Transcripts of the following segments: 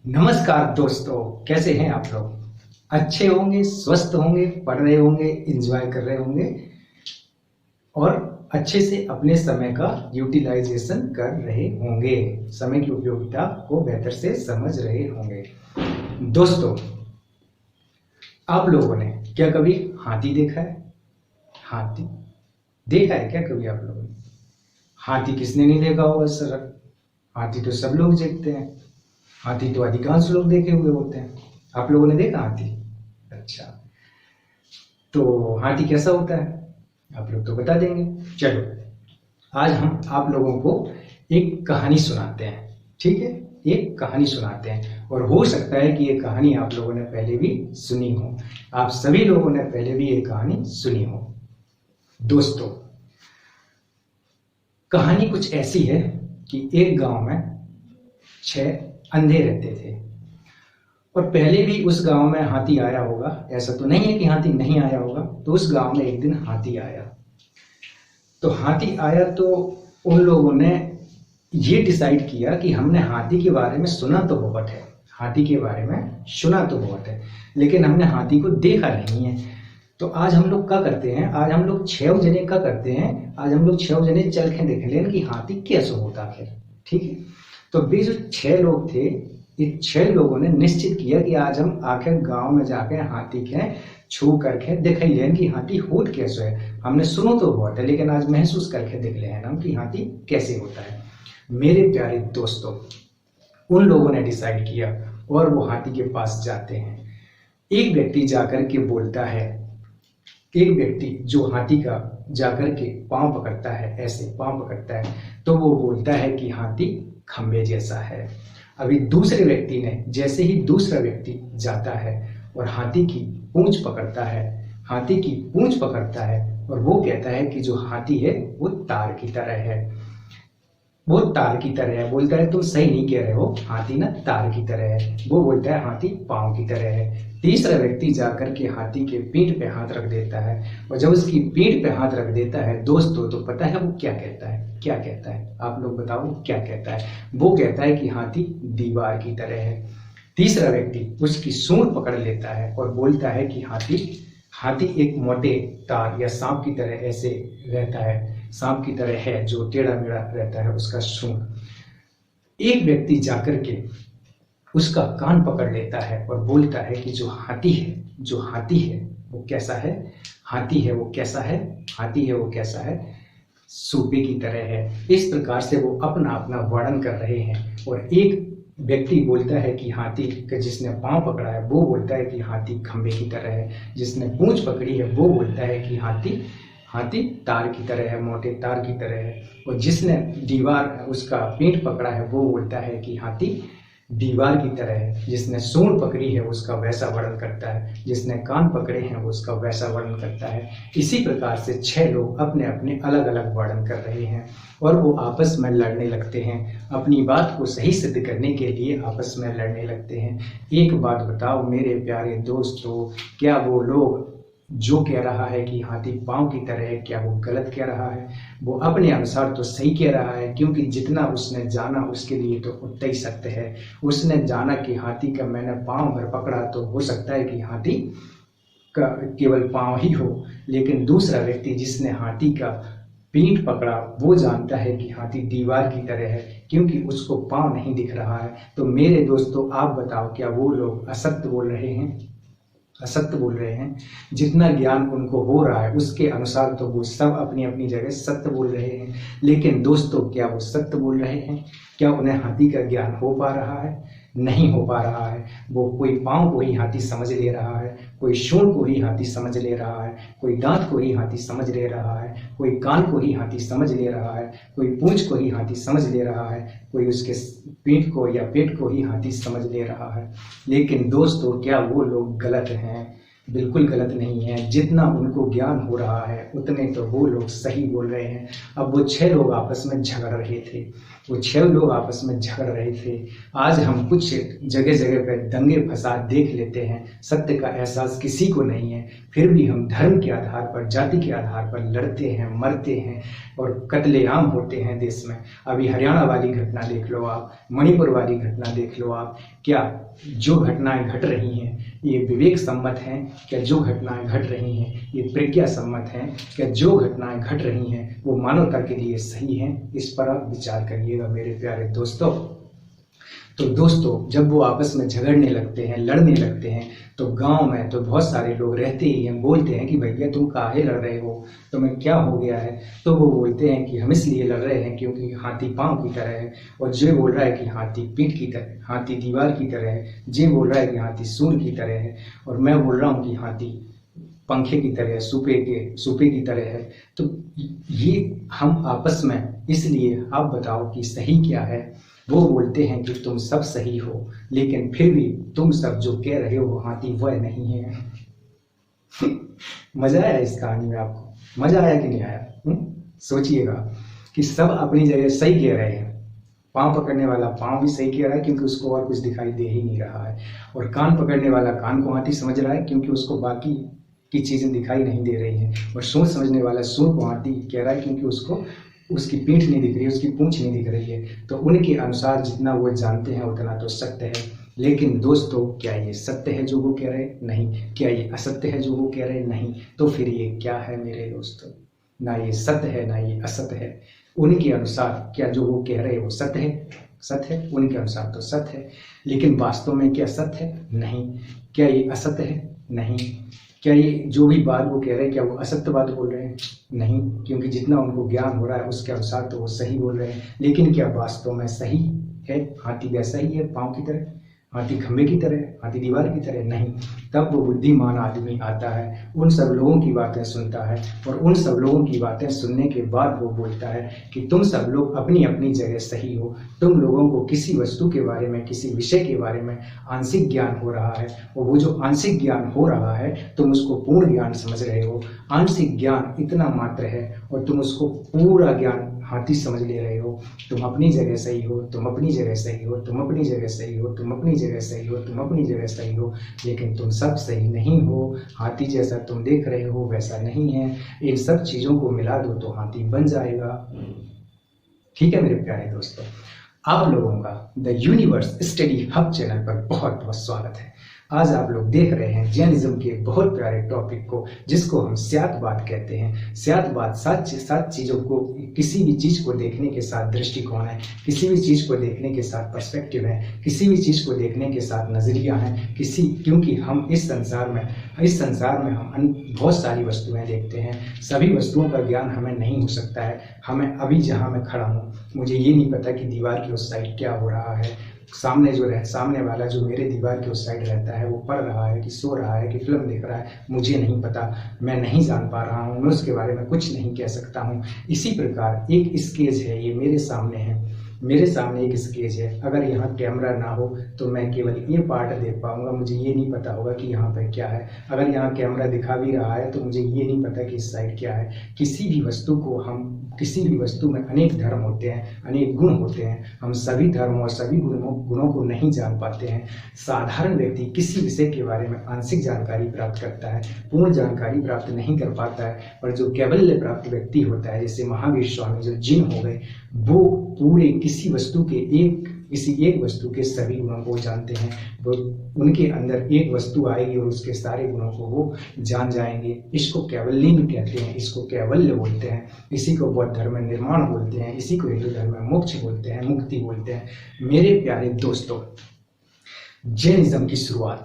नमस्कार दोस्तों, कैसे हैं आप लोग? अच्छे होंगे, स्वस्थ होंगे, पढ़ रहे होंगे, एंजॉय कर रहे होंगे और अच्छे से अपने समय का यूटिलाइजेशन कर रहे होंगे। समय की उपयोगिता को बेहतर से समझ रहे होंगे। दोस्तों, आप लोगों ने क्या कभी हाथी देखा है? हाथी देखा है क्या कभी आप लोगों ने? हाथी किसने नहीं देखा होगा सर? हाथी तो सब लोग देखते हैं। हाथी तो अधिकांश लोग देखे हुए होते हैं। आप लोगों ने देखा हाथी? अच्छा, तो हाथी कैसा होता है आप लोग तो बता देंगे। चलो, आज हम आप लोगों को एक कहानी सुनाते हैं। ठीक है, एक कहानी सुनाते हैं और हो सकता है कि ये कहानी आप लोगों ने पहले भी सुनी हो। आप सभी लोगों ने पहले भी ये कहानी सुनी हो। दोस्तों, कहानी कुछ ऐसी है कि एक गांव में 6 अंधे रहते थे और पहले भी उस गांव में हाथी आया होगा। ऐसा तो नहीं है कि हाथी नहीं आया होगा। तो उस गांव में एक दिन हाथी आया। तो हाथी आया तो उन लोगों ने ये डिसाइड किया कि हमने हाथी के बारे में सुना तो बहुत है, हाथी के बारे में सुना तो बहुत है, लेकिन हमने हाथी को देखा नहीं है। तो आज हम लोग क्या करते हैं? आज हम लोग 6 जने क्या करते हैं? आज हम लोग 6 जने चल के देख लें कि हाथी कैसे होता है। ठीक है, तो भी जो 6 लोग थे, ये 6 लोगों ने निश्चित किया कि आज हम आखिर गांव में जाके हाथी के छू करके देख लें कि हाथी होत कैसे है। हमने सुनो तो बहुत है, लेकिन आज महसूस करके देख ले हम कि हाथी कैसे होता है। मेरे प्यारे दोस्तों, उन लोगों ने डिसाइड किया और वो हाथी के पास जाते हैं। एक व्यक्ति जाकर के बोलता है, एक व्यक्ति जो हाथी का जाकर के पांव पकड़ता है, ऐसे पांव पकड़ता है, तो वो बोलता है कि हाथी खंबे जैसा है। अभी दूसरे व्यक्ति ने, जैसे ही दूसरा व्यक्ति जाता है और हाथी की पूंछ पकड़ता है, हाथी की पूंछ पकड़ता है और वो कहता है कि जो हाथी है वो तार की तरह है, वो तार की तरह है। बोलता है तुम सही नहीं कह रहे हो, हाथी ना तार की तरह है। वो बोलता है हाथी पांव की तरह है। तीसरा व्यक्ति जाकर के हाथी के पीठ पे हाथ रख देता है और जब उसकी पीठ पे हाथ रख देता है दोस्तों, तो पता है वो क्या कहता है? क्या कहता है आप लोग बताओ, क्या कहता है? वो कहता है कि हाथी दीवार की तरह है। तीसरा व्यक्ति उसकी सूंड पकड़ लेता है और बोलता है कि हाथी एक मोटे तार या सांप की तरह ऐसे रहता है, सांप की तरह है जो टेढ़ा मेढ़ा रहता है उसका सूंड। एक व्यक्ति जाकर के उसका कान पकड़ लेता है और बोलता है कि जो हाथी है वो कैसा है? हाथी है वो कैसा है? हाथी है वो कैसा है? सूपे की तरह है। इस प्रकार से वो अपना अपना वर्णन कर रहे हैं। और एक व्यक्ति बोलता है कि हाथी का जिसने पांव पकड़ा है वो बोलता है कि हाथी खंबे की तरह है। जिसने पूंछ पकड़ी है वो बोलता है कि हाथी तार की तरह है, मोटे तार की तरह है। और जिसने दीवार उसका पीठ पकड़ा है वो बोलता है कि हाथी दीवार की तरह है। जिसने सूंड पकड़ी है उसका वैसा वर्णन करता है, जिसने कान पकड़े हैं उसका वैसा वर्णन करता है। इसी प्रकार से 6 लोग अपने अपने अलग अलग वर्णन कर रहे हैं और वो आपस में लड़ने लगते हैं। अपनी बात को सही सिद्ध करने के लिए आपस में लड़ने लगते हैं। एक बात बताओ मेरे प्यारे दोस्तों, क्या वो लोग जो कह रहा है कि हाथी पांव की तरह है, क्या वो गलत कह रहा है? वो अपने अनुसार तो सही कह रहा है, क्योंकि जितना उसने जाना उसके लिए तो उतना ही सत्य है। उसने जाना कि हाथी का मैंने पांव भर पकड़ा तो हो सकता है कि हाथी का केवल पांव ही हो, लेकिन दूसरा व्यक्ति जिसने हाथी का पीठ पकड़ा वो जानता है कि हाथी दीवार की तरह है, क्योंकि उसको पांव नहीं दिख रहा है। तो मेरे दोस्तों, आप बताओ क्या वो लोग असत्य बोल रहे हैं? असत्य बोल रहे हैं। जितना ज्ञान उनको हो रहा है उसके अनुसार तो वो सब अपनी अपनी जगह सत्य बोल रहे हैं। लेकिन दोस्तों, क्या वो सत्य बोल रहे हैं? क्या उन्हें हाथी का ज्ञान हो पा रहा है? नहीं हो पा रहा है। वो कोई पांव को ही हाथी समझ ले रहा है, कोई सूंड को ही हाथी समझ ले रहा है, कोई दांत को ही हाथी समझ ले रहा है, कोई कान को ही हाथी समझ ले रहा है, कोई पूंछ को ही हाथी समझ ले रहा है, कोई उसके पीठ को या पेट को ही हाथी समझ ले रहा है। लेकिन दोस्तों, क्या वो लोग गलत हैं? बिल्कुल गलत नहीं है। जितना उनको ज्ञान हो रहा है उतने तो वो लोग सही बोल रहे हैं। अब वो 6 लोग आपस में झगड़ रहे थे। वो 6 लोग आपस में झगड़ रहे थे। आज हम कुछ जगह जगह पर दंगे फसाद देख लेते हैं, सत्य का एहसास किसी को नहीं है, फिर भी हम धर्म के आधार पर, जाति के आधार पर लड़ते हैं, मरते हैं और कत्लेआम होते हैं देश में। अभी हरियाणा वाली घटना देख लो आप, मणिपुर वाली घटना देख लो आप। क्या जो घटनाएं घट रही हैं ये विवेक सम्मत हैं? क्या जो घटनाएं घट रही हैं ये प्रज्ञा सम्मत हैं? क्या जो घटनाएं घट रही हैं वो मानवता के लिए सही हैं? इस पर आप विचार करिएगा मेरे प्यारे दोस्तों। तो दोस्तों, जब वो आपस में झगड़ने लगते हैं, लड़ने लगते हैं, तो गांव में तो बहुत सारे लोग रहते ही हैं, बोलते हैं कि भैया तुम काहे लड़ रहे हो, तुम्हें क्या हो गया है? तो वो बोलते हैं कि हम इसलिए लड़ रहे हैं क्योंकि हाथी पांव की तरह है, और जे बोल रहा है कि हाथी पीठ की तरह, हाथी दीवार की तरह है, जे बोल रहा है कि हाथी सूंड की तरह है, और मैं बोल रहा हूँ कि हाथी पंखे की तरह, सूपे की तरह है। तो ये हम आपस में, इसलिए आप बताओ कि सही क्या है? वो बोलते हैं कि तुम सब सही हो, लेकिन फिर भी तुम सब जो कह रहे हो हाथी वह नहीं है। मजा आया इस कहानी में? आपको मजा आया कि नहीं आया? सोचिएगा कि सब अपनी जगह सही कह रहे हैं। पांव पकड़ने वाला पांव भी सही कह रहा है क्योंकि उसको और कुछ दिखाई दे ही नहीं रहा है, और कान पकड़ने वाला कान को हाथी समझ रहा है क्योंकि उसको बाकी की चीजें दिखाई नहीं दे रही हैं, और सूंड समझने वाला सूंड को हाथी कह रहा है क्योंकि उसको उसकी पीठ नहीं दिख रही है, उसकी पूंछ नहीं दिख रही है। तो उनके अनुसार जितना वो जानते हैं उतना तो सत्य है। लेकिन दोस्तों, क्या ये सत्य है जो वो कह रहे? नहीं। क्या ये असत्य है जो वो कह रहे? नहीं। तो फिर ये क्या है मेरे दोस्तों? ना ये सत्य है ना ये असत्य है। उनके अनुसार क्या जो वो कह रहे वो सत्य है? सत्य है। उनके अनुसार तो सत्य है, लेकिन वास्तव में क्या सत्य है? नहीं। क्या ये असत्य है? नहीं। क्या ये जो भी बात वो कह रहे हैं क्या वो असत्य बात बोल रहे हैं? नहीं, क्योंकि जितना उनको ज्ञान हो रहा है उसके अनुसार तो वो सही बोल रहे हैं। लेकिन क्या वास्तव में सही है? हाथी वैसा ही है, पांव की तरह, हाथी खंबे की तरह, हाथी दीवार की तरह? नहीं। तब वो बुद्धिमान आदमी आता है, उन सब लोगों की बातें सुनता है, और उन सब लोगों की बातें सुनने के बाद वो बोलता है कि तुम सब लोग अपनी अपनी जगह सही हो। तुम लोगों को किसी वस्तु के बारे में, किसी विषय के बारे में आंशिक ज्ञान हो रहा है, और वो जो आंशिक ज्ञान हो रहा है तुम उसको पूर्ण ज्ञान समझ रहे हो। आंशिक ज्ञान इतना मात्र है और तुम उसको पूरा ज्ञान हाथी समझ ले रहे हो। तुम अपनी जगह सही हो, तुम अपनी जगह सही हो, तुम अपनी जगह सही हो, तुम अपनी जगह सही हो, तुम अपनी जगह सही हो, लेकिन तुम सब सही नहीं हो। हाथी जैसा तुम देख रहे हो वैसा नहीं है। इन सब चीजों को मिला दो तो हाथी बन जाएगा। ठीक है मेरे प्यारे दोस्तों, आप लोगों का the universe study hub channel पर बहुत बहुत स्वागत है। आज आप लोग देख रहे हैं जैनिज्म के बहुत प्यारे टॉपिक को, जिसको हम स्यातवाद कहते हैं। स्यातवाद सात चीजों को, किसी भी चीज को देखने के साथ दृष्टिकोण है, किसी भी चीज को देखने के साथ पर्सपेक्टिव है, किसी भी चीज को देखने के साथ नजरिया है। क्योंकि हम इस संसार में हम बहुत सारी वस्तुएं देखते हैं। सभी वस्तुओं का ज्ञान हमें नहीं हो सकता है। हमें अभी जहां मैं खड़ा हूँ मुझे ये नहीं पता कि दीवार की उस साइड क्या हो रहा है। सामने वाला जो मेरे दीवार के उस साइड रहता है वो पढ़ रहा है कि सो रहा है कि फिल्म देख रहा है, मुझे नहीं पता। मैं नहीं जान पा रहा हूँ, मैं उसके बारे में कुछ नहीं कह सकता हूँ। इसी प्रकार एक स्केच है, ये मेरे सामने है, मेरे सामने एक स्केच है। अगर यहाँ कैमरा ना हो तो मैं केवल ये पार्ट देख पाऊंगा, मुझे ये नहीं पता होगा कि यहाँ पर क्या है। अगर यहाँ कैमरा दिखा भी रहा है तो मुझे ये नहीं पता कि इस साइड क्या है। किसी भी वस्तु में अनेक धर्म होते हैं, अनेक गुण होते हैं। हम सभी धर्मों और सभी गुणों को नहीं जान पाते हैं। साधारण व्यक्ति किसी विषय के बारे में आंशिक जानकारी प्राप्त करता है, पूर्ण जानकारी प्राप्त नहीं कर पाता है। और जो कैवल्य प्राप्त व्यक्ति होता है, जैसे महावीर स्वामी जो जिन हो गए, वो पूरे किसी एक वस्तु के सभी गुणों को जानते हैं। वो उनके अंदर एक वस्तु आएगी और उसके सारे गुणों को वो जान जाएंगे। इसको कैवल्य भी कहते हैं, इसको कैवल्य बोलते हैं। इसी को बौद्ध धर्म में निर्माण बोलते हैं, इसी को हिंदू धर्म में मोक्ष बोलते हैं, मुक्ति बोलते हैं। मेरे प्यारे दोस्तों, जैनिज्म की शुरुआत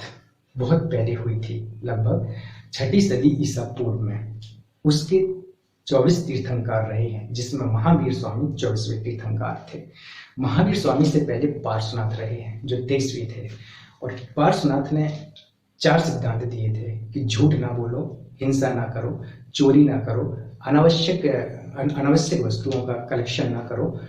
बहुत पहले हुई थी, लगभग 6वीं सदी ईसा पूर्व में। उसके 24 तीर्थंकर रहे हैं, जिसमें महावीर स्वामी 24वें तीर्थंकर थे। महावीर स्वामी से पहले पार्श्वनाथ रहे हैं जो 23वें थे। और पार्श्वनाथ ने 4 सिद्धांत दिए थे कि झूठ ना बोलो, हिंसा ना करो, चोरी ना करो, अनावश्यक वस्तुओं का कलेक्शन ना करो।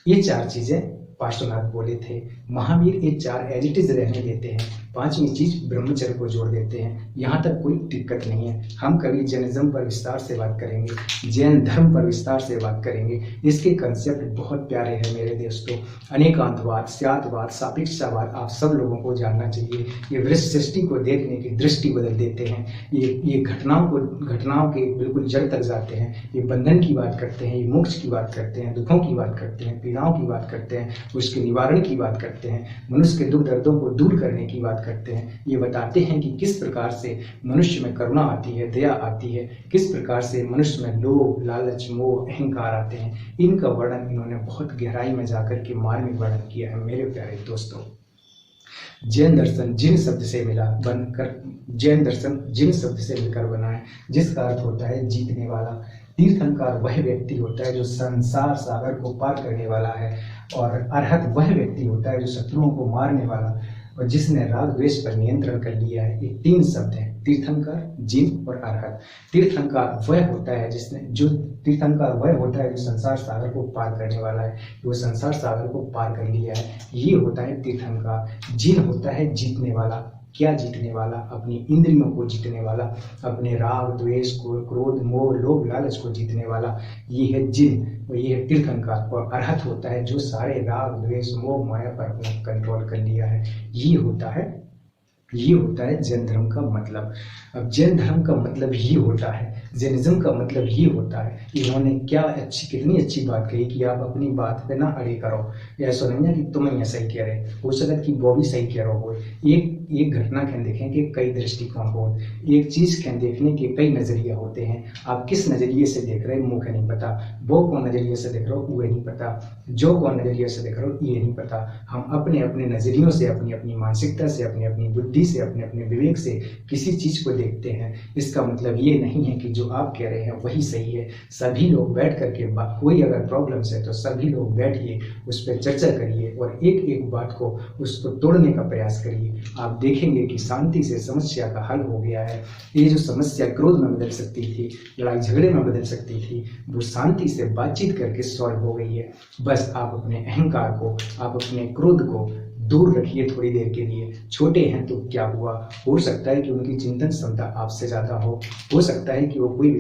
ये 4 चीजें पार्श्वनाथ बोले थे। महावीर ये 4 एज इट इज रहने देते हैं। पांचवी चीज ब्रह्मचर्य को जोड़ देते हैं। यहाँ तक कोई दिक्कत नहीं है। हम कभी जैनिज्म पर विस्तार से बात करेंगे, जैन धर्म पर विस्तार से बात करेंगे। इसके कंसेप्ट बहुत प्यारे हैं मेरे दोस्तों। अनेकांतवाद, स्यातवाद, सापेक्षतावाद आप सब लोगों को जानना चाहिए। ये विश्व सृष्टि को देखने की दृष्टि बदल देते हैं। ये घटनाओं के बिल्कुल जड़ तक जाते हैं। ये बंधन की बात करते हैं, ये मोक्ष की बात करते हैं, दुखों की बात करते हैं, पीड़ाओं की बात करते हैं, उसके निवारण की बात करते हैं, मनुष्य के दुख दर्दों को दूर करने की बात करते हैं। ये बताते हैं कि किस प्रकार से मनुष्य में करुणा आती है, दया आती है, किस प्रकार से मनुष्य में लोभ, लालच, मोह, अहंकार आते हैं। इनका वर्णन इन्होंने बहुत गहराई में जाकर के मार्मिक वर्णन किया है मेरे प्यारे दोस्तों। जैन दर्शन जिन शब्द से जैन दर्शन जिन शब्द से मिलकर बना है, जिसका अर्थ होता है जीतने वाला। तीर्थंकर वह व्यक्ति होता है जो संसार सागर को पार करने वाला है, और अरहत वह व्यक्ति होता है जो शत्रुओं को मारने वाला और जिसने राग द्वेष पर नियंत्रण कर लिया है। ये तीन शब्द हैं, तीर्थंकर, जिन और अरहत। तीर्थंकर वह होता है जो संसार सागर को पार करने वाला है, वो संसार सागर को पार कर लिया है, ये होता है तीर्थंकर। जिन होता है जीतने वाला। क्या जीतने वाला? अपनी इंद्रियों को जीतने वाला, अपने राग द्वेष को, क्रोध, मोह, लोभ, लालच को जीतने वाला, ये है जिन और ये है तीर्थंकर। और अरहत होता है जो सारे राग द्वेष मोह माया पर अपना कंट्रोल कर लिया है। ये होता है जैन धर्म का मतलब। अब जैन धर्म का मतलब ये होता है, जैनिज्म का मतलब ये होता है। इन्होंने कितनी अच्छी बात कही कि आप अपनी बात पे ना अड़े करो। ऐसा नहीं है कि तुम यहाँ सही कह रहे हो सकता कि वो भी सही कह रहे हो। एक घटना के देखें कि कई दृष्टिकोण हो, एक चीज के देखने के कई नजरिया होते हैं। आप किस नजरिए से देख रहे हो मुझे नहीं पता, वो कौन नजरिए से देख रहे हो वो नहीं पता, जो कौन नजरिए से देख रहे हो ये नहीं पता। हम अपने अपने नजरियों से, अपनी अपनी मानसिकता से, अपनी अपनी बुद्धि से, अपने अपने विवेक से किसी चीज को देखते हैं। इसका मतलब ये नहीं है कि जो आप कह रहे हैं वही सही है। सभी लोग बैठ करके कोई अगर प्रॉब्लम्स है तो सभी लोग बैठिए, उस पर चर्चा करिए और एक एक बात को उसको तोड़ने का प्रयास करिए। आप देखेंगे कि शांति से समस्या का हल हो गया है। ये जो समस्या क्रोध में बदल सकती थी, लड़ाई झगड़े में बदल सकती थी, वो शांति से बातचीत करके सॉल्व हो गई है। बस आप अपने अहंकार को, आप अपने क्रोध को दूर रखिए थोड़ी देर के लिए। छोटे हैं तो क्या हुआ, हो सकता है कि उनकी चिंतन क्षमता आपसे ज्यादा हो सकता है कि वो कोई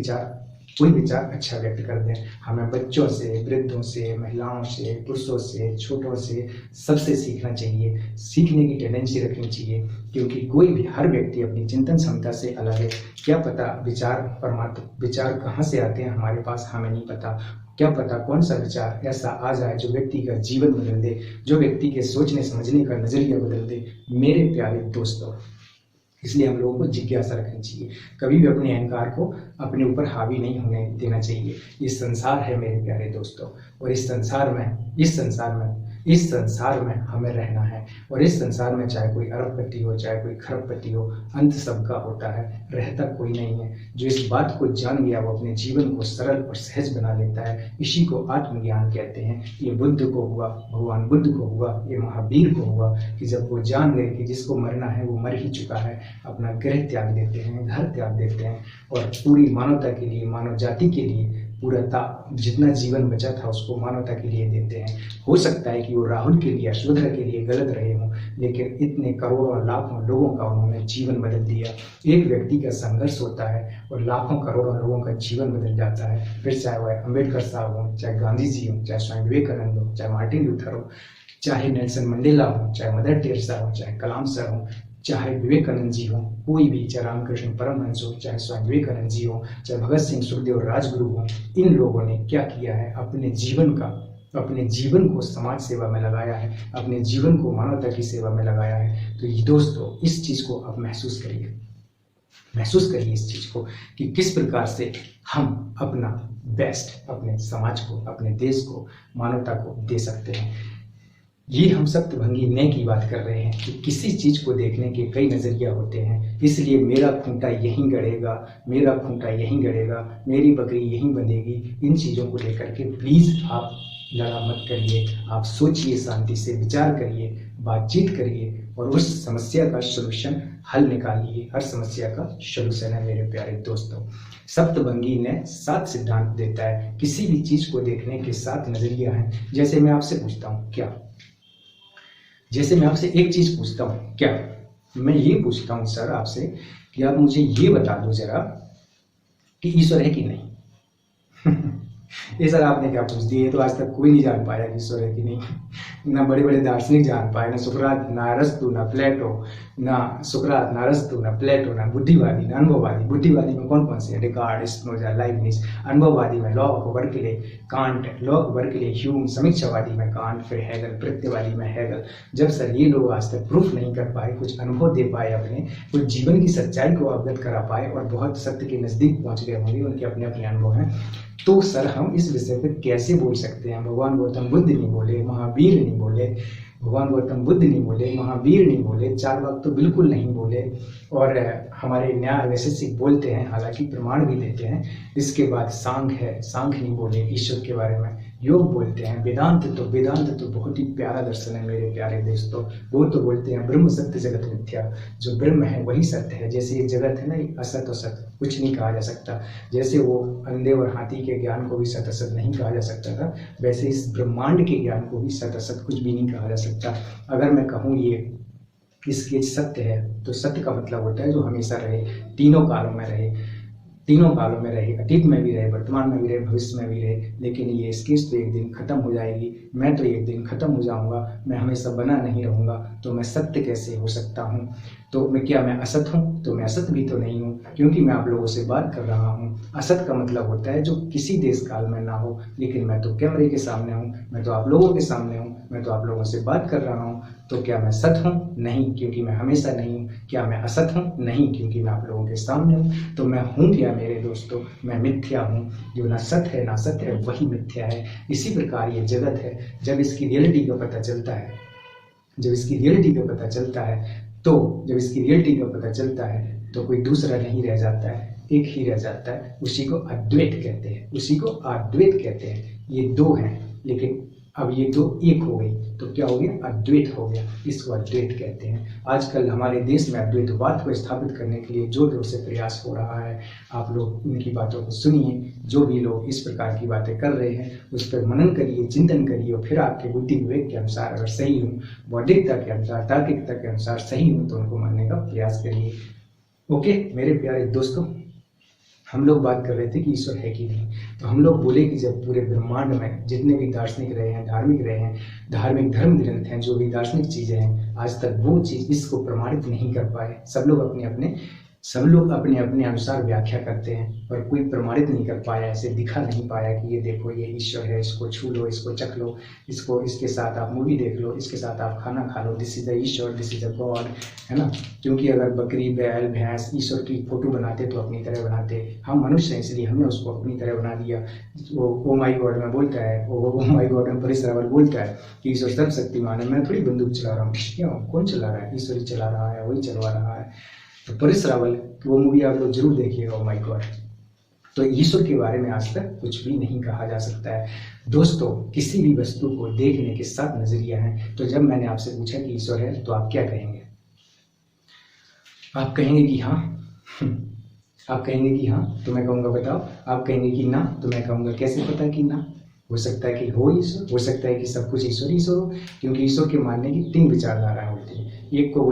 विचार अच्छा व्यक्त कर दें। हमें बच्चों से, वृद्धों से, महिलाओं से, पुरुषों से, छोटों से, सबसे सीखना चाहिए, सीखने की टेंडेंसी रखनी चाहिए, क्योंकि हर व्यक्ति अपनी चिंतन क्षमता से अलग है। क्या पता विचार कहाँ से आते हैं हमारे पास, हमें नहीं पता। क्या पता कौन सा विचार ऐसा आ जाए जो व्यक्ति का जीवन बदल दे, जो व्यक्ति के सोचने समझने का नजरिया बदल दे। मेरे प्यारे दोस्तों, इसलिए हम लोगों को जिज्ञासा रखनी चाहिए, कभी भी अपने अहंकार को अपने ऊपर हावी नहीं होने देना चाहिए। ये संसार है मेरे प्यारे दोस्तों, और इस संसार में हमें रहना है। और इस संसार में चाहे कोई अरबपति हो, चाहे कोई खरबपति हो, अंत सबका होता है, रहता कोई नहीं है। जो इस बात को जान गया वो अपने जीवन को सरल और सहज बना लेता है। इसी को आत्मज्ञान कहते हैं। ये बुद्ध को हुआ, भगवान बुद्ध को हुआ, ये महावीर को हुआ कि जब वो जान गए कि जिसको मरना है वो मर ही चुका है, अपना गृह त्याग देते हैं, घर त्याग देते हैं और पूरी मानवता के लिए, मानव जाति के लिए पूरा जितना जीवन बचा था उसको मानवता के लिए देते हैं। हो सकता है कि वो राहुल के लिए, यशोधरा के लिए गलत रहे हों, लेकिन इतने करोड़ों लाखों लोगों का उन्होंने जीवन बदल दिया। एक व्यक्ति का संघर्ष होता है और लाखों करोड़ों लोगों का जीवन बदल जाता है। फिर चाहे वह अम्बेडकर साहब हों, चाहे गांधी जी हों, चाहे स्वामी विवेकानंद हो, चाहे मार्टिन लूथर हो, चाहे नेल्सन मंडेला हो, चाहे मदर टेरेसा हो, चाहे कलाम सर हो, चाहे विवेकानंद जी हो, कोई भी, चाहे रामकृष्ण परमहंस हो, चाहे स्वामी विवेकानंद जी हो, चाहे भगत सिंह, सुखदेव, राजगुरु हो, इन लोगों ने क्या किया है, अपने जीवन को समाज सेवा में लगाया है, अपने जीवन को मानवता की सेवा में लगाया है। तो ये दोस्तों, इस चीज को आप महसूस करिए इस चीज को कि किस प्रकार से हम अपना बेस्ट अपने समाज को, अपने देश को, मानवता को दे सकते हैं। ये हम सप्तभंगी नए की बात कर रहे हैं कि किसी चीज को देखने के कई नजरिया होते हैं। इसलिए मेरा खूंटा यहीं गड़ेगा, मेरी बकरी यहीं बंधेगी, इन चीजों को लेकर के प्लीज आप लड़ा मत करिए। आप सोचिए, शांति से विचार करिए, बातचीत करिए और उस समस्या का सोल्यूशन हल निकालिए। हर समस्या का सोल्यूशन है मेरे प्यारे दोस्तों। सप्तभंगी ने 7 सिद्धांत देता है। किसी भी चीज को देखने के 7 नजरिया हैं। जैसे मैं आपसे एक चीज पूछता हूँ, क्या मैं ये पूछता हूँ सर आपसे कि आप मुझे ये बता दो जरा कि ईश्वर है कि नहीं। ये सर आपने क्या पूछ दिया, ये तो आज तक कोई नहीं जान पाया कि ईश्वर है कि नहीं। ना बड़े बड़े दार्शनिक जान पाए, ना सुकरात, ना अरस्तु, ना प्लेटो, ना सुकरात, ना अरस्तु, ना प्लेटो, ना बुद्धिवादी, ना अनुभववादी। बुद्धिवादी में कौन कौन से, डेकार्ट, स्पिनोजा, लाइबनिज। अनुभववादी में Locke, Berkeley, Kant, Locke, Berkeley, Hume. समीक्षावादी में कांट, फिर हैगल। प्रत्यवादी में हैगल। जब सर ये लोग आज तक प्रूफ नहीं कर पाए, कुछ अनुभव दे पाए अपने, कुछ जीवन की सच्चाई को अवगत करा पाए और बहुत सत्य के नजदीक पहुंच गए होंगे, उनके अपने अपने अनुभव हैं, तो सर हम इस विषय पर कैसे बोल सकते हैं। भगवान गौतम बुद्ध नहीं बोले, महावीर नहीं बोले, भगवान गौतम बुद्ध नहीं बोले, महावीर नहीं बोले, चारवाक तो बिल्कुल नहीं बोले, और हमारे न्याय वैशेषिक बोलते हैं, हालांकि प्रमाण भी देते हैं। इसके बाद सांख्य है, सांख्य नहीं बोले ईश्वर के बारे में। योग बोलते हैं। वेदांत तो बहुत ही प्यारा दर्शन है मेरे प्यारे दोस्तों। वो तो बोलते हैं ब्रह्म सत्य जगत मिथ्या, जो ब्रह्म है वही सत्य है। जैसे ये जगत है ना, ये असत और सत्य कुछ नहीं कहा जा सकता। जैसे वो अंधे और हाथी के ज्ञान को भी सत असत नहीं कहा जा सकता था, वैसे इस ब्रह्मांड के ज्ञान को भी सत असत कुछ भी नहीं कहा जा सकता। अगर मैं कहूँ ये इसके सत्य है, तो सत्य का मतलब होता है जो हमेशा रहे, तीनों कालों में रहे, तीनों कालों में रहे, अतीत में भी रहे, वर्तमान में भी रहे, भविष्य में भी रहे। लेकिन ये स्केच तो एक दिन खत्म हो जाएगी, मैं तो एक दिन खत्म हो जाऊंगा, मैं हमेशा बना नहीं रहूंगा, तो मैं सत्य कैसे हो सकता हूँ। तो मैं असत हूँ? तो मैं असत भी तो नहीं हूँ, क्योंकि मैं आप लोगों से बात कर रहा हूँ। असत का मतलब होता है जो किसी देश काल में ना हो, लेकिन मैं तो कैमरे के सामने हूँ, मैं तो आप लोगों के सामने हूँ, मैं तो आप लोगों से बात कर रहा हूँ। तो क्या मैं सत हूँ? नहीं, क्योंकि मैं हमेशा नहीं हूँ। क्या मैं असत हूँ? नहीं, क्योंकि मैं आप लोगों के सामने हूँ। तो मैं हूँ क्या मेरे दोस्तों? मैं मिथ्या हूँ। जो ना सत्य है ना सत्य है वही मिथ्या है। इसी प्रकार ये जगत है। जब इसकी रियलिटी का पता चलता है, जब इसकी रियलिटी का पता चलता है, जब इसकी रियलिटी का पता चलता है तो कोई दूसरा नहीं रह जाता है, एक ही रह जाता है। उसी को अद्वैत कहते हैं, उसी को अद्वैत कहते हैं। ये दो हैं, लेकिन अब ये दो एक हो गई, तो क्या हो गया? अद्वैत हो गया। इसको अद्वैत कहते हैं। आजकल हमारे देश में अद्वैतवाद को स्थापित करने के लिए जोर जोर से प्रयास हो रहा है। आप लोग उनकी बातों को सुनिए। जो भी लोग इस प्रकार की बातें कर रहे हैं उस पर मनन करिए, चिंतन करिए, और फिर आपके बुद्धि विवेक के अनुसार अगर सही हूँ, बौद्धिकता के अनुसार, तार्किकता के अनुसार सही हूँ, तो उनको मानने का प्रयास करिए। ओके मेरे प्यारे दोस्तों, हम लोग बात कर रहे थे कि ईश्वर है कि नहीं। तो हम लोग बोले कि जब पूरे ब्रह्मांड में जितने भी दार्शनिक रहे हैं, धार्मिक रहे हैं, धार्मिक धर्म ग्रंथ हैं, जो भी दार्शनिक चीजें हैं, आज तक वो चीज इसको प्रमाणित नहीं कर पाए। सब लोग अपने अपने अनुसार व्याख्या करते हैं, पर कोई प्रमाणित नहीं कर पाया, ऐसे दिखा नहीं पाया कि ये देखो ये ईश्वर है, इसको छू लो, इसको चख लो, इसको इसके साथ आप मूवी देख लो, इसके साथ आप खाना खा लो, दिस इज द ईश्वर, दिस इज द गॉड, है ना। क्योंकि अगर बकरी, बैल, भैंस ईश्वर की फोटो बनाते तो अपनी तरह बनाते। हम मनुष्य हैं इसलिए हमने उसको अपनी तरह बना दिया। वो ओ माई गॉड में बोलता है, ओ माई गॉड में परेश रावल बोलता है कि ईश्वर सर्वशक्तिमान है, मैं थोड़ी बंदूक चला रहा हूँ। क्यों? कौन चला रहा है? ईश्वर ही चला रहा है, वही चलवा रहा है। तो परेश रावल की वो मूवी आप लोग जरूर देखिएगा, ओ माय गॉड। तो ईश्वर के बारे में आज तक कुछ भी नहीं कहा जा सकता है दोस्तों। किसी भी वस्तु को देखने के 7 नजरिया हैं। तो जब मैंने आपसे पूछा कि ईश्वर है, तो आप क्या कहेंगे? आप कहेंगे कि हाँ। आप कहेंगे कि हाँ, तो मैं कहूँगा बताओ। आप कहेंगे कि ना, तो मैं कहूँगा कैसे पता कि ना? हो सकता है कि हो ईश्वर, हो सकता है कि सब कुछ ईश्वर हो, क्योंकि ईश्वर के मानने की 3 विचारधाराएं होती हैं। एक को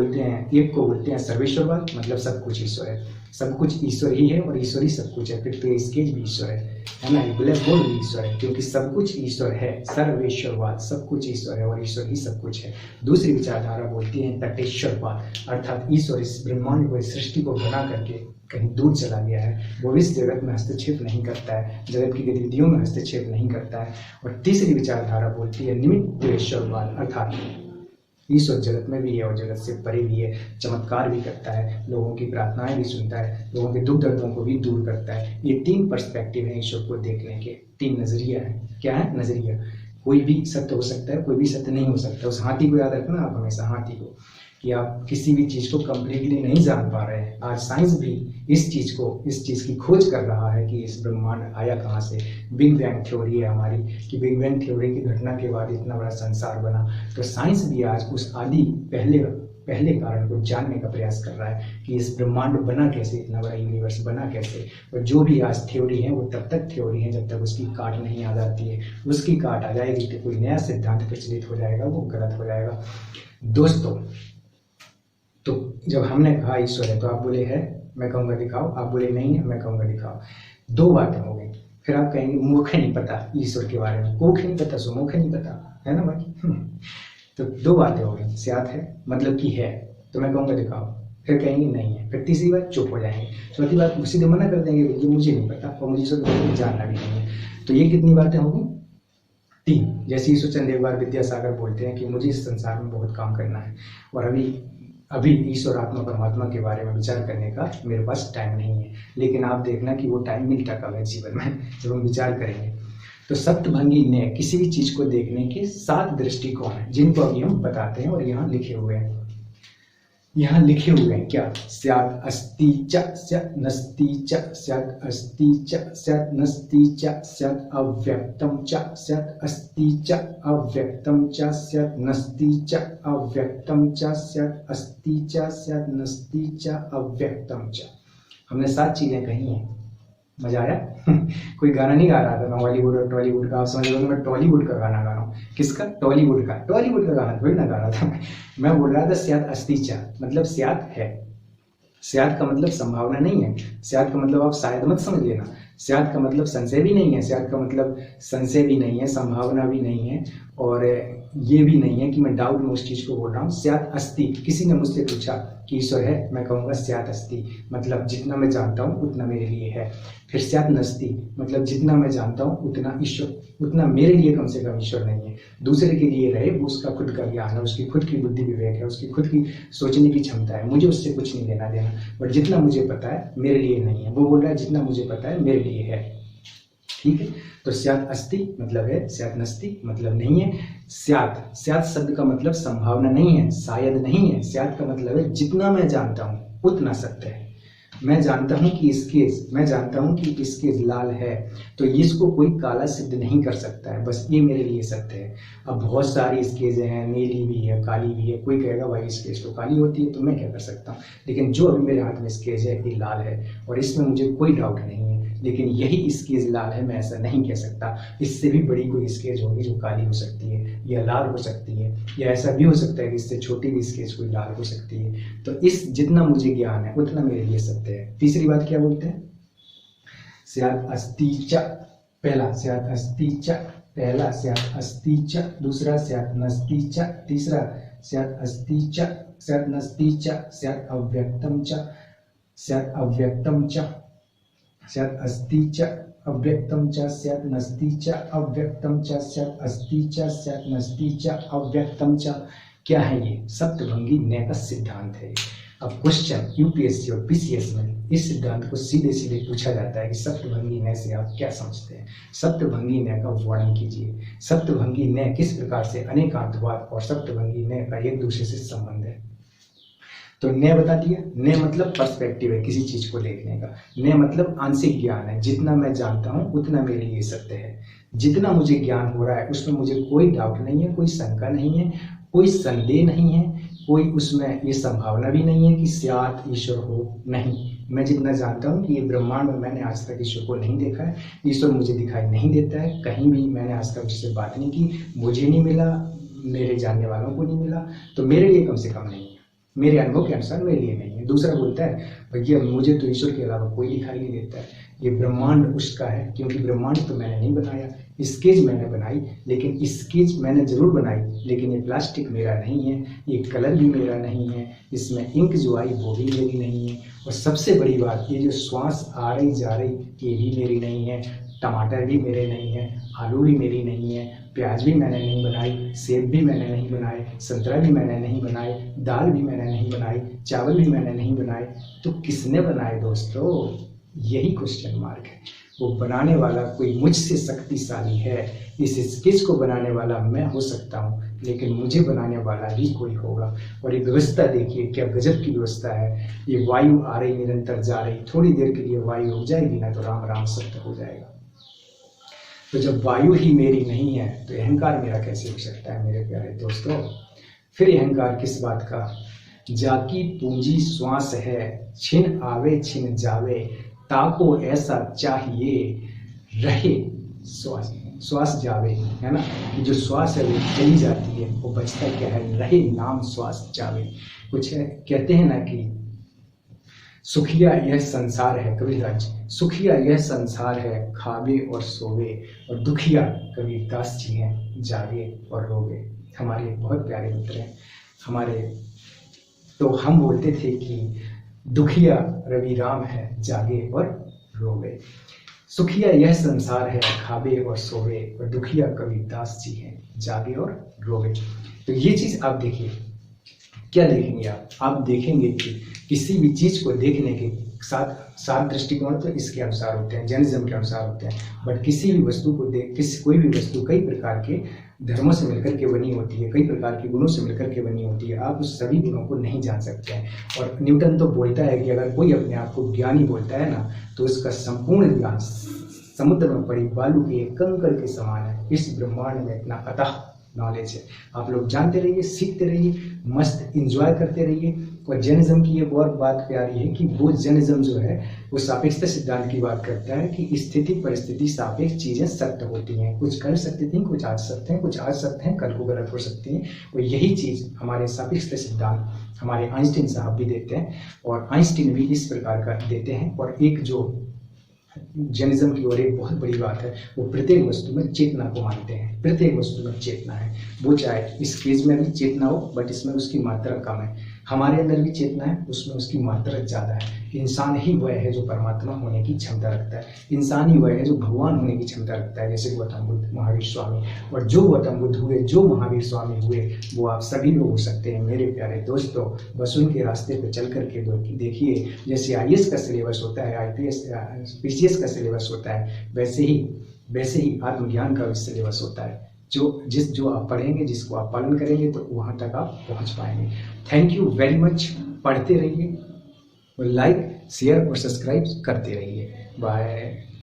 बोलते हैं सर्वेश्वरवाद, मतलब सब कुछ ईश्वर है, सब कुछ ईश्वर ही है और ईश्वर ही सब कुछ है। फिर तो स्केच भी ईश्वर है ना, ब्लैक होल भी ईश्वर है, क्योंकि सब कुछ ईश्वर है। सर्वेश्वरवाद, सब कुछ ईश्वर है और ईश्वर ही सब कुछ है। दूसरी विचारधारा बोलती है तटेश्वरवाद, अर्थात ईश्वर इस ब्रह्मांड को, इस सृष्टि को बना करके कहीं दूर चला गया है, वो इस जगत में हस्तक्षेप नहीं करता है, जगत की गतिविधियों में हस्तक्षेप नहीं करता है। और तीसरी विचारधारा बोलती है निमित्तेश्वरवाद, अर्थात ईश्वर जगत में भी है और जगत से परे भी है, चमत्कार भी करता है, लोगों की प्रार्थनाएं भी सुनता है, लोगों के दुख दर्दों को भी दूर करता है। ये 3 पर्सपेक्टिव है ईश्वर को देखने के, 3 नजरिया है। क्या है? नजरिया। कोई भी सत्य हो सकता है, कोई भी सत्य नहीं हो सकता। उस हाथी को याद रखना आप हमेशा, हाथी को, कि आप किसी भी चीज को कंप्लीटली नहीं जान पा रहे हैं। आज साइंस भी इस चीज की खोज कर रहा है कि इस ब्रह्मांड आया कहाँ से। बिग बैंग थ्योरी है हमारी, कि बिग बैंग थ्योरी की घटना के बाद इतना बड़ा संसार बना। तो साइंस भी आज उस आदि पहले कारण को जानने का प्रयास कर रहा है कि इस ब्रह्मांड बना कैसे, इतना बड़ा यूनिवर्स बना कैसे। और जो भी आज थ्योरी है वो तब तक थ्योरी है जब तक उसकी काट नहीं आ जाती है। उसकी काट आ जाएगी तो कोई नया सिद्धांत प्रचलित हो जाएगा, वो गलत हो जाएगा दोस्तों। तो जब हमने कहा ईश्वर है तो आप बोले है, मैं कहूँगा दिखाओ, आप बोले नहीं है, मैं कहूँगा दिखाओ, दो बातें हो गई। फिर आप कहेंगे मुझे नहीं पता ईश्वर के बारे में, कोख नहीं पता सो मुझे नहीं पता, है ना भाई। तो दो बातें हो गई, स्यात है मतलब कि है, तो मैं कहूँगा दिखाओ, फिर कहेंगे नहीं है, फिर तीसरी बार चुप हो जाएंगे, चौथी बात सीधे मना कर देंगे ये मुझे नहीं पता और मुझे ईश्वर के बारे में जानना भी नहीं है। तो ये कितनी बातें हो गई? 3। जैसे ईश्वर चंद्र एक बार विद्यासागर बोलते हैं कि मुझे इस संसार में बहुत काम करना है और अभी ईश्वर आत्मा परमात्मा के बारे में विचार करने का मेरे पास टाइम नहीं है। लेकिन आप देखना कि वो टाइम मिलता कब है जीवन में, जब हम विचार करेंगे। तो सप्तभंगी ने किसी भी चीज को देखने के 7 दृष्टिकोण हैं जिनको अभी हम बताते हैं और यहाँ लिखे हुए हैं। यहाँ लिखे हुए हैं क्या? स्यात् अस्ति च स्यात् नस्ति च स्यात् अस्ति च स्यात् नस्ति च स्यात् अव्यक्तं च स्यात् अस्ति च अव्यक्तं च स्यात् नस्ति च अव्यक्तं च स्यात् अस्ति च स्यात् नस्ति च अव्यक्तं च। हमने 7 चीजें कही हैं। मजा आया? कोई गाना नहीं गा रहा था मैं बॉलीवुड और टॉलीवुड का, आप समझ लो मैं टॉलीवुड का गाना गा रहा हूँ। किसका? टॉलीवुड का। टॉलीवुड का गाना थोड़ी ना गा रहा था मैं बोल रहा था स्यात् अस्ति च, मतलब स्यात् है। स्यात् का मतलब संभावना नहीं है, स्यात् का मतलब आप शायद मत समझ लेना, स्यात् का मतलब संशय भी नहीं है, स्यात् का मतलब संशय भी नहीं है, संभावना भी नहीं है, और ये भी नहीं है कि मैं डाउट में उस चीज को बोल रहा हूँ। स्यात् अस्ति, किसी ने मुझसे पूछा कि ईश्वर है, मैं कहूँगा स्यात् अस्ति, मतलब जितना मैं जानता हूँ उतना मेरे लिए है। फिर स्यात् नस्ति, मतलब जितना मैं जानता हूँ उतना ईश्वर, उतना मेरे लिए कम से कम ईश्वर नहीं है। दूसरे के लिए रहे, वो उसका खुद का ज्ञान है, उसकी खुद की बुद्धि विवेक है, उसकी खुद की सोचने की क्षमता है, मुझे उससे कुछ नहीं लेना देना। बट जितना मुझे पता है मेरे लिए नहीं है, वो बोल रहा है जितना मुझे पता है मेरे लिए है। ठीक है, तो स्यात् अस्ति मतलब है, स्यात् नस्ति मतलब नहीं है। स्यात्, स्यात् शब्द का मतलब संभावना नहीं है, शायद नहीं है। स्यात् का मतलब है जितना मैं जानता हूँ उतना सत्य है। मैं जानता हूँ कि स्केच लाल है, तो इसको कोई काला सिद्ध नहीं कर सकता है, बस ये मेरे लिए सत्य है। अब बहुत सारी स्केच हैं, नीली भी है, काली भी है। कोई कहेगा भाई स्केच तो काली होती है, तो मैं क्या कर सकता हूँ, लेकिन जो अभी मेरे हाथ में स्केच है ये लाल है और इसमें मुझे कोई डाउट नहीं है। लेकिन यही स्केच लाल है, मैं ऐसा नहीं कह सकता। इससे भी बड़ी कोई स्केच होगी जो काली हो सकती है या लाल हो सकती है, या ऐसा भी हो सकता है कि इससे छोटी भी स्केच कोई लाल हो सकती है। तो इस जितना मुझे ज्ञान है उतना मेरे लिए सत्य है। तीसरी बात क्या बोलते हैं? स्यात् अस्ति च, पहला स्यात् अस्ति च, पहला स्यात् अस्ति च, दूसरा स्यात् नस्ति च, तीसरा स्यात् अस्ति च, स्यात् नस्ति च, स्यात् अव्यक्तं च, स्यात् अव्यक्तं च, स्यात् अस्ति च अव्यक्तं च, स्यात् नस्ति च अव्यक्तं च, स्यात् अस्ति च, स्यात् नस्ति च अव्यक्तं च। क्या है ये? सप्तभंगी न्याय का सिद्धांत है। अब क्वेश्चन यूपीएससी और पीसीएस में इस सिद्धांत को सीधे सीधे पूछा जाता है कि सप्तभंगी न्याय से आप क्या समझते हैं? सप्तभंगी न्याय का वर्णन कीजिए। सप्तभंगी न्याय किस प्रकार से अनेकांतवाद और सप्तभंगी न्याय का एक दूसरे से संबंध है? तो न्याय बता दिया। न्याय मतलब पर्सपेक्टिव है किसी चीज को देखने का। न्याय मतलब आंशिक ज्ञान है, जितना मैं जानता हूँ उतना मेरे लिए सत्य है। जितना मुझे ज्ञान हो रहा है उसमें मुझे कोई डाउट नहीं है, कोई शंका नहीं है, कोई संदेह नहीं है, कोई उसमें ये संभावना भी नहीं है कि स्यात् ईश्वर हो। नहीं, मैं जितना जानता हूँ कि ये ब्रह्मांड में मैंने आज तक ईश्वर को नहीं देखा है, ईश्वर मुझे दिखाई नहीं देता है, कहीं भी मैंने आज तक उससे बात नहीं की, मुझे नहीं मिला, मेरे जानने वालों को नहीं मिला, तो मेरे लिए कम से कम नहीं है, मेरे अनुभव के अनुसार मेरे लिए नहीं है। दूसरा बोलता है भैया मुझे तो ईश्वर के अलावा कोई दिखाई नहीं देता है, ये ब्रह्मांड उसका है, क्योंकि ब्रह्मांड तो मैंने नहीं बनाया, स्केच मैंने बनाई, लेकिन स्केच मैंने जरूर बनाई, लेकिन ये प्लास्टिक मेरा नहीं है, ये कलर भी मेरा नहीं है, इसमें इंक जो आई वो भी मेरी नहीं है, और सबसे बड़ी बात ये जो श्वास आ रही जा रही ये भी मेरी नहीं है, टमाटर भी मेरे नहीं है, आलू भी मेरी नहीं है, प्याज भी मैंने नहीं बनाई, सेब भी मैंने नहीं बनाए, संतरा भी मैंने नहीं बनाए, दाल भी मैंने नहीं बनाई, चावल भी मैंने नहीं बनाए, तो किसने बनाए दोस्तों? यही क्वेश्चन मार्क है। वो बनाने वाला कोई मुझसे शक्तिशाली है। इस स्केच को बनाने वाला मैं हो सकता हूँ, लेकिन मुझे बनाने वाला भी कोई होगा। और ये व्यवस्था देखिए क्या गजब की व्यवस्था है। ये वायु आ रही निरंतर जा रही, थोड़ी देर के लिए वायु रुक जाएगी ना तो राम राम सत्य हो जाएगा। तो जब वायु ही मेरी नहीं है तो अहंकार मेरा कैसे हो सकता है मेरे प्यारे दोस्तों? फिर अहंकार किस बात का? जाकी पूंजी श्वास है, छिन आवे छिन जावे, ताको ऐसा चाहिए रहे श्वास। श्वास जावे, है ना, कि जो श्वास है वो चली जाती है, वो बचता क्या है, रहे नाम श्वास जावे। कुछ है, कहते हैं ना कि सुखिया यह संसार है, कबीरदास जी, सुखिया यह संसार है, खावे और सोवे, और दुखिया कबीरदास जी हैं, जागे और रोवे। हमारे बहुत प्यारे मित्र हैं हमारे, तो हम बोलते थे कि दुखिया रवि राम है, जागे और रोवे। सुखिया यह संसार है, खावे और सोवे, और दुखिया कबीरदास जी हैं, जागे और रोवे। तो ये चीज आप देखिए, क्या देखेंगे आप देखेंगे कि किसी भी चीज को देखने के सात दृष्टिकोण तो इसके अनुसार होते हैं, जैनिज्म के अनुसार होते हैं, बट किसी भी वस्तु को कोई भी वस्तु कई प्रकार के धर्मों से मिलकर के बनी होती है, कई प्रकार के गुणों से मिलकर के बनी होती है। आप उस सभी गुणों को नहीं जान सकते हैं। और न्यूटन तो बोलता है कि अगर कोई अपने आप को ज्ञानी बोलता है ना, तो उसका संपूर्ण ज्ञान समुद्र में पड़ी बालू के एक कंकड़ के समान है। इस ब्रह्मांड में इतना अथाह नॉलेज है। आप लोग जानते रहिए, सीखते रहिए, मस्त इंजॉय करते रहिए। और जैनिज्म की एक और बात प्यारी है कि वो जैनिज्म जो है वो सापेक्षता सिद्धांत की बात करता है कि स्थिति परिस्थिति सापेक्ष चीजें सत्य होती हैं। कुछ कल सत्य थी, कुछ आज सत्य हैं, कुछ आज सत्य हैं, कल को गलत हो सकती हैं। और यही चीज हमारे सापेक्षता सिद्धांत हमारे आइंस्टीन साहब भी देते हैं, और आइंस्टीन भी इस प्रकार का देते हैं। और एक जो जैनिज्म की ओर एक बहुत बड़ी बात है, वो प्रत्येक वस्तु में चेतना को मानते हैं। प्रत्येक वस्तु में चेतना है, वो चाहे इस केज में भी चेतना हो, बट इसमें उसकी मात्रा कम है। हमारे अंदर भी चेतना है, उसमें उसकी मात्रा ज्यादा है। इंसान ही वह है जो परमात्मा होने की क्षमता रखता है, इंसान ही वह है जो भगवान होने की क्षमता रखता है, जैसे गौतम बुद्ध, महावीर स्वामी। और जो गौतम बुद्ध हुए, जो महावीर स्वामी हुए, वो आप सभी लोग हो सकते हैं मेरे प्यारे दोस्तों। बस उनके रास्ते पे चल करके देखिए, जैसे IAS का सिलेबस होता है, IPS PCS का सिलेबस होता है, वैसे ही आत्मज्ञान का भी सिलेबस होता है। जो आप पढ़ेंगे, जिसको आप पालन करेंगे, तो वहां तक आप पहुंच पाएंगे। Thank you very much. पढ़ते रहिए और लाइक शेयर और सब्सक्राइब करते रहिए। बाय।